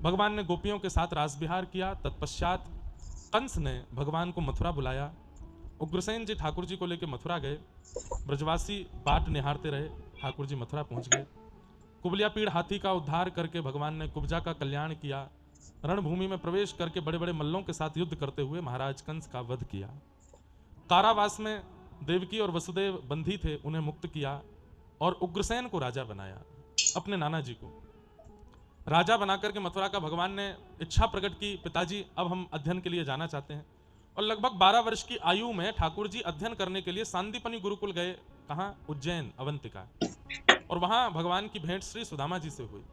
भगवान ने गोपियों के साथ रास विहार किया। तत्पश्चात कंस ने भगवान को मथुरा बुलाया। उग्रसेन जी ठाकुर जी को लेकर मथुरा गए। ब्रजवासी बाट निहारते रहे। ठाकुर जी मथुरा पहुंच गए। कुबलिया पीड़ हाथी का उद्धार करके भगवान ने कुब्जा का कल्याण किया। रणभूमि में प्रवेश करके बड़े बड़े मल्लों के साथ युद्ध करते हुए महाराज कंस का वध किया। कारावास में देवकी और वसुदेव बंधी थे, उन्हें मुक्त किया और उग्रसेन को राजा बनाया। अपने नाना जी को राजा बनाकर के मथुरा का भगवान ने इच्छा प्रकट की, पिताजी अब हम अध्ययन के लिए जाना चाहते हैं। और लगभग 12 वर्ष की आयु में ठाकुर जी अध्ययन करने के लिए सांदीपनि गुरुकुल गए। कहां? उज्जैन, अवंतिका। और वहां भगवान की भेंट श्री सुदामा जी से हुई।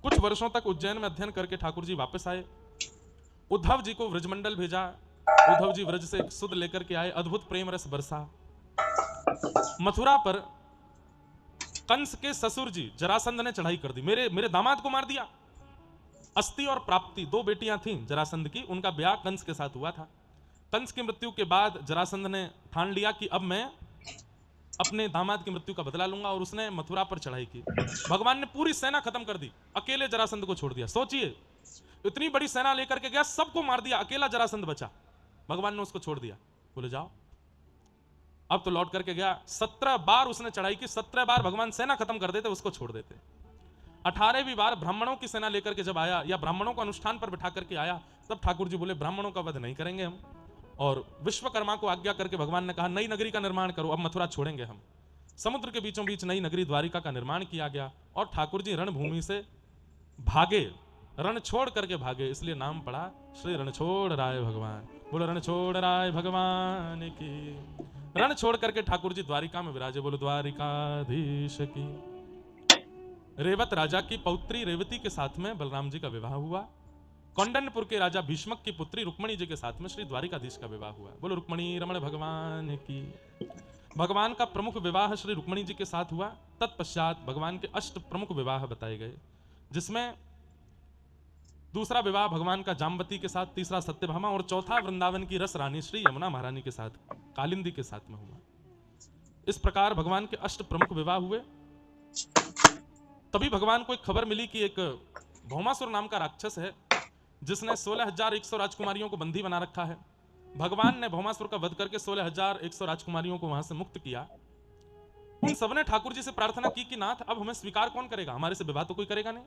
कुछ वर्षों तक उज्जैन में अध्ययन करके ठाकुर जी वापस आए। उद्धव जी को व्रजमंडल भेजा। उद्धव जी व्रज से एक सुध लेकर के आए। अद्भुत प्रेम रस बरसा। मथुरा पर कंस के ससुर जी जरासंध ने चढ़ाई कर दी। मेरे दामाद को मार दिया। अस्ति और प्राप्ति 2 बेटियां थीं जरासंध की, उनका ब्याह कंस के साथ हुआ था। कंस की मृत्यु के बाद जरासंध ने ठान लिया कि अब मैं अपने दामाद की मृत्यु का बदला लूंगा और उसने मथुरा पर चढ़ाई की। भगवान ने पूरी सेना खत्म कर दी, अकेले जरासंध को छोड़ दिया। सोचिए, इतनी बड़ी सेना लेकर के गया, सबको मार दिया, अकेला जरासंध बचा। भगवान ने उसको छोड़ दिया, बोले जाओ। अब तो लौट करके गया। 17 बार उसने चढ़ाई की। 17 बार भगवान सेना खत्म कर देते, उसको छोड़ देते। 18वीं बार ब्राह्मणों की सेना लेकर के जब आया, या ब्राह्मणों को अनुष्ठान पर बिठा करके आया, तब ठाकुर जी बोले ब्राह्मणों का वध नहीं करेंगे हम। और विश्वकर्मा को आज्ञा करके भगवान ने कहा नई नगरी का निर्माण करो, अब मथुरा छोड़ेंगे हम। समुद्र के बीचों बीच नई नगरी द्वारिका का निर्माण किया गया और ठाकुर जी रणभूमि से भागे, रण छोड़ करके भागे, इसलिए नाम पड़ा श्री रणछोड़ राय भगवान। बोलो रणछोड़ राय भगवान की। रण छोड़ करके ठाकुर जी द्वारिका में विराजे। बोलो द्वारिकाधीश की। रेवत राजा की पौत्री रेवती के साथ में बलराम जी का विवाह हुआ। कौंडन्यपुर के राजा भीष्मक की पुत्री रुक्मणी जी के साथ में श्री द्वारिकाधीश का विवाह हुआ। बोलो रुक्मणी रमण भगवान की। भगवान का प्रमुख विवाह श्री रुक्मणी जी के साथ हुआ। तत्पश्चात भगवान के 8 प्रमुख विवाह बताए गए, जिसमें दूसरा विवाह भगवान का जाम्बती के साथ, तीसरा सत्यभामा और चौथा वृंदावन की रस रानी श्री यमुना महारानी के साथ, कालिंदी के साथ में हुआ। इस प्रकार भगवान के 8 प्रमुख विवाह हुए। तभी भगवान को एक खबर मिली कि एक भौमासुर नाम का राक्षस है, जिसने 16,100 राजकुमारियों को बंदी बना रखा है। भगवान ने भौमासुर का वध करके 16,100 राजकुमारियों को वहां से मुक्त किया। उन सबने ठाकुर जी से प्रार्थना की कि नाथ अब हमें स्वीकार कौन करेगा, हमारे से विवाह तो कोई करेगा नहीं,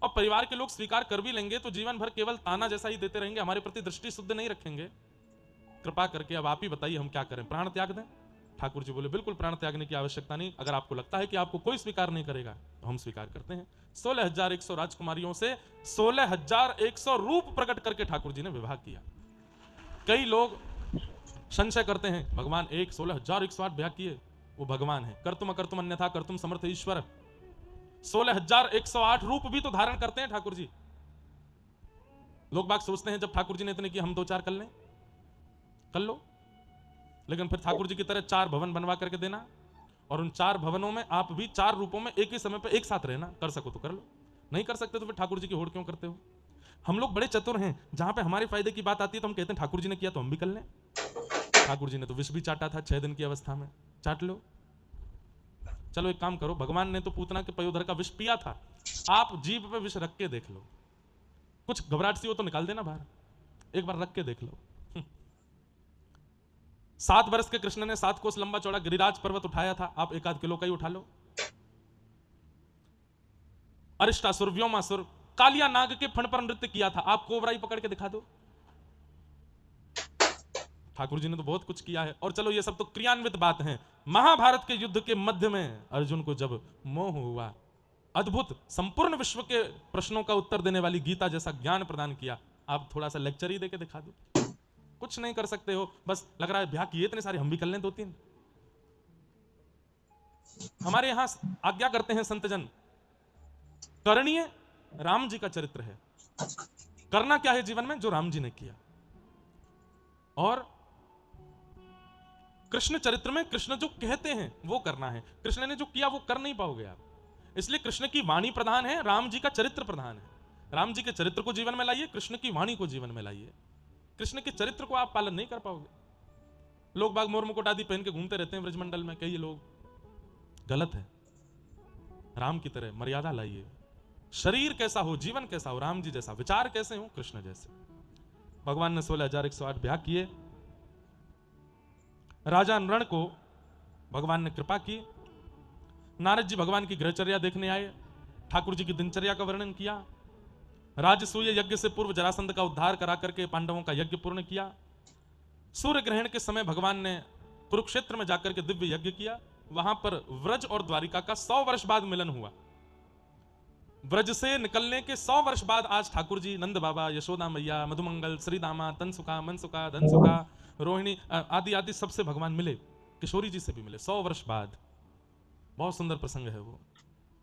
और परिवार के लोग स्वीकार कर भी लेंगे तो जीवन भर केवल ताना जैसा ही देते रहेंगे, हमारे प्रति दृष्टि शुद्ध नहीं रखेंगे। कृपा करके अब आप ही बताइए हम क्या करें, प्राण त्याग दें? ठाकुर जी बोले बिल्कुल प्राण त्यागने की आवश्यकता नहीं। अगर आपको लगता है कि आपको कोई स्वीकार नहीं करेगा तो हम स्वीकार करते हैं। 16,100 राजकुमारियों से 16,100 रूप प्रकट करके ठाकुर जी ने विवाह किया। कई लोग संशय करते हैं भगवान 16,108 ब्याह किए, वो भगवान है। कर तुम अकर तुम अन्यथा कर तुम समर्थ ईश्वर। 16,108 रूप भी तो धारण करते हैं ठाकुर जी। लोग बाग सोचते हैं जब ठाकुर जी ने इतने किए हम 2-4 कर लें, कर लो, लेकिन फिर ठाकुर जी की तरह 4 भवन बनवा करके देना और उन 4 भवनों में आप भी 4 रूपों में एक ही समय पर एक साथ रहना। कर सको तो कर लो, नहीं कर सकते तो फिर ठाकुर जी की होड़ क्यों करते हो? हम लोग बड़े चतुर हैं, जहां पे हमारे फायदे की बात आती है तो हम कहते हैं ठाकुर जी ने किया तो हम भी कर लें। ठाकुर जी ने तो विष भी चाटा था 6 दिन की अवस्था में, चाट लो। चलो एक काम करो, भगवान ने तो पूतना के पयोधर का विष पिया था, आप जीभ पे विष रख के देख लो, कुछ घबराहट सी हो तो निकाल देना बाहर, एक बार रख के देख लो। 7 वर्ष के कृष्ण ने 7 कोस लंबा चौड़ा गिरिराज पर्वत उठाया था, आप 1-8 किलो का ही उठा लो। अरिष्टासुर, व्योमासुर, कालिया नाग के फण पर नृत्य किया था, आप कोबराई पकड़ के दिखा दो। ठाकुर जी ने तो बहुत कुछ किया है। और चलो ये सब तो क्रियान्वित बात है। महाभारत के युद्ध के मध्य में अर्जुन को जब मोह हुआ, अद्भुत संपूर्ण विश्व के प्रश्नों का उत्तर देने वाली गीता जैसा ज्ञान प्रदान किया, आप थोड़ा सा लेक्चर ही देके दिखा दो। कुछ नहीं कर सकते हो, बस लग रहा है ब्याह किए इतने सारे हम भी कर लें 2-3। हमारे यहां आज्ञा करते हैं संतजन, करणीय राम जी का चरित्र है, करना क्या है जीवन में जो राम जी ने किया। और कृष्ण चरित्र में कृष्ण जो कहते हैं वो करना है, कृष्ण ने जो किया वो कर नहीं पाओगे आप। इसलिए कृष्ण की वाणी प्रधान है, राम जी का चरित्र प्रधान है। राम जी के चरित्र को जीवन में लाइए, कृष्ण की वाणी को जीवन में लाइए। कृष्ण के चरित्र को आप पालन नहीं कर पाओगे। लोग बाग मोर मुकुट आदि पहन के घूमते रहते हैं ब्रजमंडल में, कई लोग, गलत है। राम की तरह मर्यादा लाइए, शरीर कैसा हो, जीवन कैसा हो, राम जी जैसा, विचार कैसे हो, कृष्ण जैसे। भगवान ने 16,108 ब्याह किए। राजा नृण को भगवान ने कृपा की। नारद जी भगवान की गृहचर्या देखने आए, ठाकुर जी की दिनचर्या का वर्णन किया। राजसूय यज्ञ से पूर्व जरासंध का उद्धार करा करके पांडवों का यज्ञ पूर्ण किया। सूर्य ग्रहण के समय भगवान ने कुरुक्षेत्र में जाकर के दिव्य यज्ञ किया। वहां पर व्रज और द्वारिका का 100 वर्ष बाद मिलन हुआ। व्रज से निकलने के 100 वर्ष बाद आज ठाकुर जी, नंद बाबा, यशोदा मैया, मधुमंगल, श्रीदामा, तनसुका, मनसुका, धनसुका, रोहिणी आदि आदि सबसे भगवान मिले। किशोरी जी से भी मिले 100 वर्ष बाद। बहुत सुंदर प्रसंग है वो।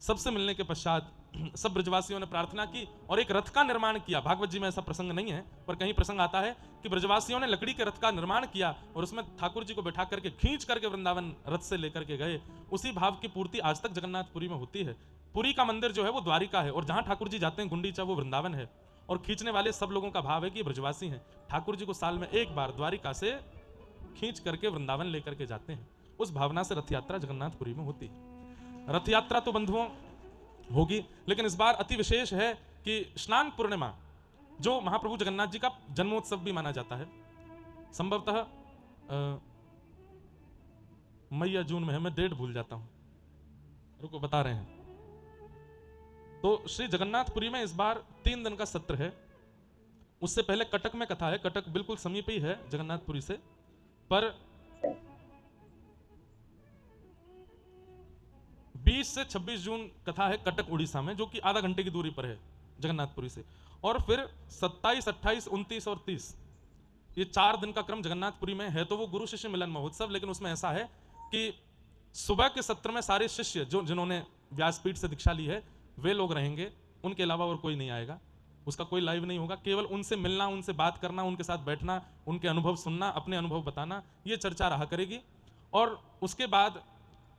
सबसे मिलने के पश्चात सब ब्रजवासियों ने प्रार्थना की और एक रथ का निर्माण किया। भागवत जी में ऐसा प्रसंग नहीं है, पर कहीं प्रसंग आता है कि ब्रजवासियों ने लकड़ी के रथ का निर्माण किया और उसमें ठाकुर जी को बैठा करके खींच करके वृंदावन रथ से लेकर के गए। उसी भाव की पूर्ति आज तक जगन्नाथपुरी में होती है। पुरी का मंदिर जो है वो द्वारिका है और जहां ठाकुर जी जाते हैं गुंडीचा, वो वृंदावन है। और खींचने वाले सब लोगों का भाव है कि ब्रजवासी हैं। ठाकुर जी को साल में एक बार द्वारिका से खींच करके वृंदावन लेकर के जाते हैं। उस भावना से रथ यात्रा जगन्नाथपुरी में होती है। रथ यात्रा तो बंधुओं होगी, लेकिन इस बार अति विशेष है कि स्नान पूर्णिमा, जो महाप्रभु जगन्नाथ जी का जन्मोत्सव भी माना जाता है, संभवतः मई या जून में है, मैं डेट भूल जाता हूं, रुको बता रहे हैं। तो श्री जगन्नाथपुरी में इस बार 3 दिन का सत्र है। उससे पहले कटक में कथा है। कटक बिल्कुल समीप ही है जगन्नाथपुरी से, पर 20 से 26 जून कथा है कटक उड़ीसा में, जो कि आधा घंटे की दूरी पर है जगन्नाथपुरी से। और फिर 27, 28, 29 और 30 ये 4 दिन का क्रम जगन्नाथपुरी में है। तो वो गुरु शिष्य मिलन महोत्सव, लेकिन उसमें ऐसा है कि सुबह के सत्र में सारे शिष्य जिन्होंने व्यासपीठ से दीक्षा ली है वे लोग रहेंगे, उनके अलावा और कोई नहीं आएगा। उसका कोई लाइव नहीं होगा, केवल उनसे मिलना, उनसे बात करना, उनके साथ बैठना, उनके अनुभव सुनना, अपने अनुभव बताना, ये चर्चा रहा करेगी। और उसके बाद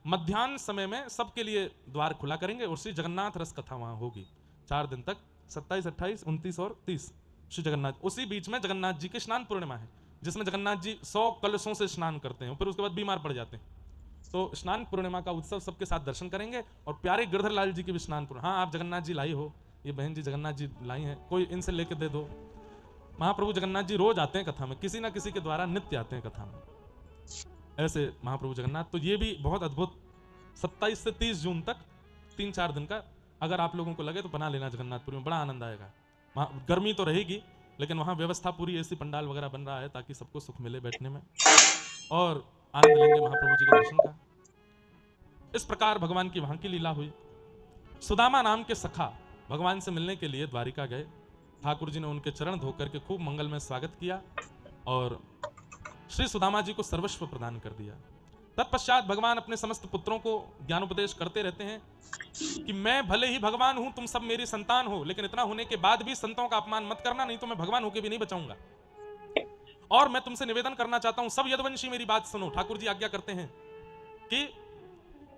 मध्याह्न समय में सबके लिए द्वार खुला करेंगे और श्री जगन्नाथ रस कथा वहां होगी 4 दिन तक, 27, 28, 29 और 30 श्री जगन्नाथ। उसी बीच में जगन्नाथ जी की स्नान पूर्णिमा है, जिसमें जगन्नाथ जी 100 कलशों से स्नान करते हैं, फिर उसके बाद बीमार पड़ जाते हैं। तो स्नान पूर्णिमा का उत्सव सबके साथ दर्शन करेंगे। और प्यारे गिरधर लाल जी की भी स्नान पूर्णिमा। हाँ, आप जगन्नाथ जी लाई हो, ये बहन जी जगन्नाथ जी लाई हैं, कोई इनसे लेके दे दो। महाप्रभु जगन्नाथ जी रोज आते हैं कथा में, किसी ना किसी के द्वारा नित्य आते हैं कथा में, ऐसे महाप्रभु जगन्नाथ। तो ये भी बहुत अद्भुत 27 से 30 जून तक 3-4 दिन का, अगर आप लोगों को लगे तो बना लेना जगन्नाथपुरी में, बड़ा आनंद आएगा। वहाँ गर्मी तो रहेगी, लेकिन वहाँ व्यवस्था पूरी ऐसी पंडाल वगैरह बन रहा है ताकि सबको सुख मिले बैठने में, और आनंद लेंगे महाप्रभु जी के दर्शन का। इस प्रकार भगवान की वहां की लीला हुई। सुदामा नाम के सखा भगवान से मिलने के लिए द्वारिका गए। ठाकुर जी ने उनके चरण धोकर के खूब मंगल में स्वागत किया और श्री सुदामा जी को सर्वस्व प्रदान कर दिया। तत्पश्चात भगवान अपने समस्त पुत्रों को ज्ञानोपदेश करते रहते हैं कि मैं भले ही भगवान हूं, तुम सब मेरी संतान हो, लेकिन इतना होने के बाद भी संतों का अपमान मत करना, नहीं तो मैं भगवान होकर भी नहीं बचाऊंगा। और मैं तुमसे निवेदन करना चाहता हूं, सब यदुवंशी मेरी बात सुनो। ठाकुर जी आज्ञा करते हैं कि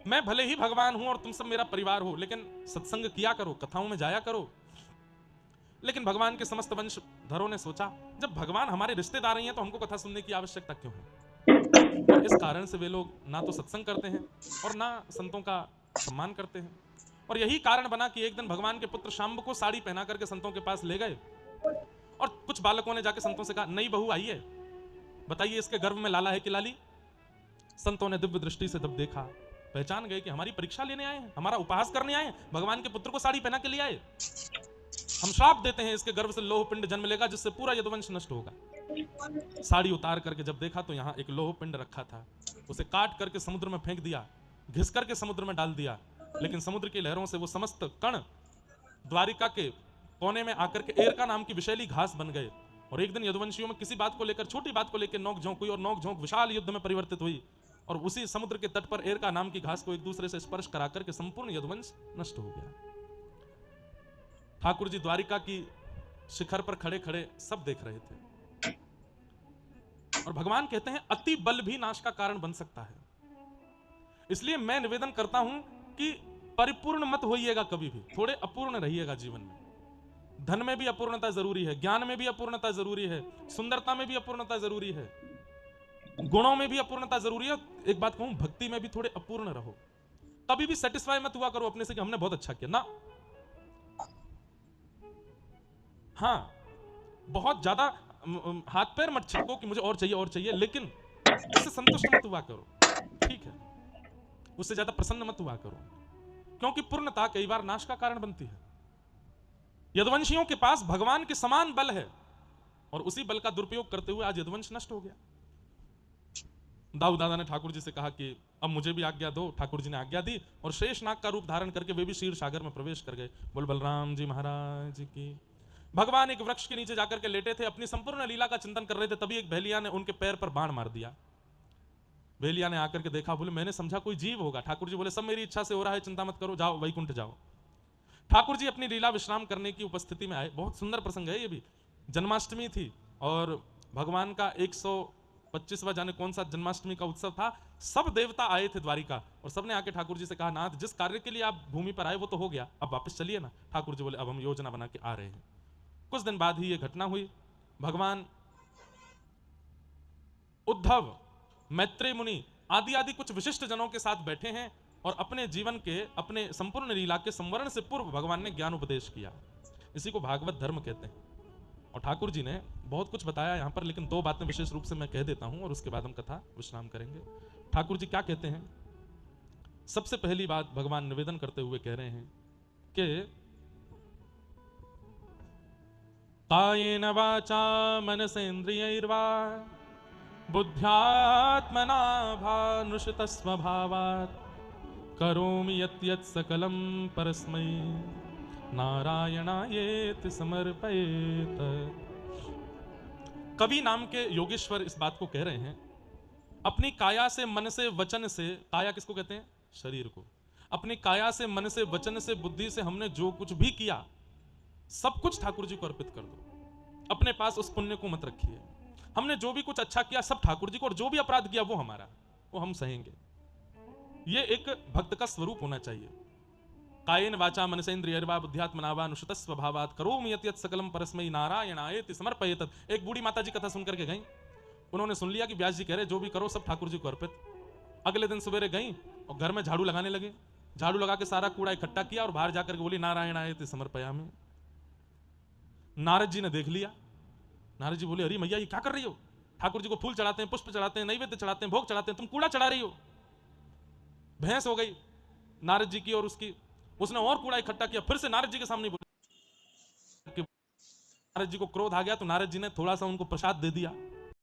मैं भले ही भगवान हूं और तुम सब मेरा परिवार हो, लेकिन सत्संग किया करो, कथाओं में जाया करो। लेकिन भगवान के समस्त वंशधरों ने सोचा, जब भगवान हमारे रिश्तेदार ही हैं तो हमको कथा सुनने की आवश्यकता क्यों है। और इस कारण से वे लोग ना तो सत्संग करते हैं और ना संतों का सम्मान करते हैं। और यही कारण बना कि एक दिन भगवान के पुत्र शाम्ब को साड़ी पहना करके संतों के पास ले गए और कुछ बालकों ने जाके संतों से कहा, नई बहू आई है, बताइए इसके गर्भ में लाला है कि लाली। संतों ने दिव्य दृष्टि से जब देखा, पहचान गए कि हमारी परीक्षा लेने आए हैं, हमारा उपहास करने आए हैं, भगवान के पुत्र को साड़ी पहना के लिए आए। हम श्राप देते हैं, इसके गर्भ से लोह पिंड जन्म लेगा जिससे पूरा यदुवंश नष्ट होगा। साड़ी उतार करके जब देखा तो यहाँ एक लोह पिंड रखा था, उसे काट करके समुद्र में फेंक दिया, घिस करके समुद्र में डाल दिया। लेकिन समुद्र की लहरों से वो समस्त कण द्वारिका के कोने में आकर के एरका नाम की विषैली घास बन गए। और एक दिन यदुवंशियों में किसी बात को लेकर, छोटी बात को लेकर नोक झोंक हुई और नोक झोंक विशाल युद्ध में परिवर्तित हुई। और उसी समुद्र के तट पर एरका नाम की घास को एक दूसरे से स्पर्श करा करके संपूर्ण यदुवंश नष्ट हो गया। ठाकुर जी द्वारिका की शिखर पर खड़े खड़े सब देख रहे थे। और भगवान कहते हैं, अति बल भी नाश का कारण बन सकता है। इसलिए मैं निवेदन करता हूं कि परिपूर्ण मत होइएगा कभी भी, थोड़े अपूर्ण रहिएगा जीवन में। धन में भी अपूर्णता जरूरी है, ज्ञान में भी अपूर्णता जरूरी है, सुंदरता में भी अपूर्णता जरूरी है, गुणों में भी अपूर्णता जरूरी है। एक बात कहूं, भक्ति में भी थोड़े अपूर्ण रहो। कभी भी सेटिस्फाई मत हुआ करो अपने से कि हमने बहुत अच्छा किया ना। हाँ, बहुत ज्यादा हाथ पैर मत छिड़को कि मुझे और चाहिए, लेकिन उससे संतुष्ट मत हुआ करो, ठीक है? उससे ज्यादा प्रसन्न मत हुआ करो, क्योंकि पूर्णता कई बार नाश का कारण बनती है। यदुवंशियों के पास भगवान के समान बल है और उसी बल का दुरुपयोग करते हुए आज यदुवंश नष्ट हो गया। दाऊ दादा ने ठाकुर जी से कहा कि अब मुझे भी आज्ञा दो। ठाकुर जी ने आज्ञा दी और शेषनाग का रूप धारण करके वे भी क्षीर सागर में प्रवेश कर गए। बोल बलराम जी महाराज की। भगवान एक वृक्ष के नीचे जाकर के लेटे थे, अपनी संपूर्ण लीला का चिंतन कर रहे थे, तभी एक भेलिया ने उनके पैर पर बाण मार दिया। भेलिया ने आकर के देखा, बोले मैंने समझा कोई जीव होगा। ठाकुर जी बोले सब मेरी इच्छा से हो रहा है, चिंता मत करो, जाओ वैकुंठ जाओ। ठाकुर जी अपनी लीला विश्राम करने की उपस्थिति में आए। बहुत सुंदर प्रसंग है ये भी। जन्माष्टमी थी और भगवान का 125वां जाने कौन सा जन्माष्टमी का उत्सव था। सब देवता आए थे द्वारिका और सबने आके ठाकुर जी से कहा, नाथ जिस कार्य के लिए आप भूमि पर आए वो तो हो गया, अब वापस चलिए ना। ठाकुर जी बोले अब हम योजना बना के आ रहे हैं। कुछ दिन बाद ही ये घटना हुई। भगवान उद्धव, मैत्रेय मुनि आदि आदि कुछ विशिष्ट जनों के साथ बैठे हैं और अपने जीवन के, अपने संपूर्ण लीला के संवरण से पूर्व भगवान ने ज्ञान उपदेश किया। इसी को भागवत धर्म कहते हैं। और ठाकुर जी ने बहुत कुछ बताया यहां पर, लेकिन दो बातें विशेष रूप से मैं कह देता हूं और उसके बाद हम कथा विश्राम करेंगे। ठाकुर जी क्या कहते हैं? सबसे पहली बात भगवान निवेदन करते हुए कह रहे हैं कि कायेन वाचा मनसेन्द्रियैर्वा बुद्ध्यात्मना भानुषित स्वभावात् करोमि यत् यत् सकलं परस्मै नारायणायेति समर्पयेत। कवि नाम के योगेश्वर इस बात को कह रहे हैं, अपनी काया से, मन से, वचन से, काया किसको कहते हैं? शरीर को। अपनी काया से, मन से, वचन से, बुद्धि से हमने जो कुछ भी किया सब कुछ ठाकुर जी को अर्पित कर दो। अपने पास उस पुण्य को मत रखिए। हमने जो भी कुछ अच्छा किया सब ठाकुर जी को, और जो भी अपराध किया वो हमारा, वो हम सहेंगे। ये एक भक्त का स्वरूप होना चाहिए। कायेन वाचा मनसेन्द्रियैर्वा बुद्ध्यात्मना वा अनुशत स्वभावात् करोमि यत् यत् सकलं परस्मै नारायणायेति समर्पयेत। एक बूढ़ी माता जी कथा सुनकर के गई। उन्होंने सुन लिया कि व्यास जी कह रहे जो भी करो सब ठाकुर जी को अर्पित। अगले दिन सवेरे गई और घर में झाड़ू लगाने लगे। झाड़ू लगा के सारा कूड़ा इकट्ठा किया और बाहर जाकर के बोली नारायणायेति समर्पयामि। नारद जी ने देख लिया। नारद जी बोले अरे मैया ये क्या कर रही हो? ठाकुर जी को फूल चढ़ाते हैं, पुष्प चढ़ाते हैं, नैवेद्य चढ़ाते हैं, भोग चढ़ाते हैं, तुम कूड़ा चढ़ा रही हो। भैंस हो गई नारद जी की और उसकी। उसने और कूड़ा इकट्ठा किया, फिर से नारद जी के सामने बोले। नारद जी को क्रोध आ गया तो नारद जी ने थोड़ा सा उनको प्रसाद दे दिया।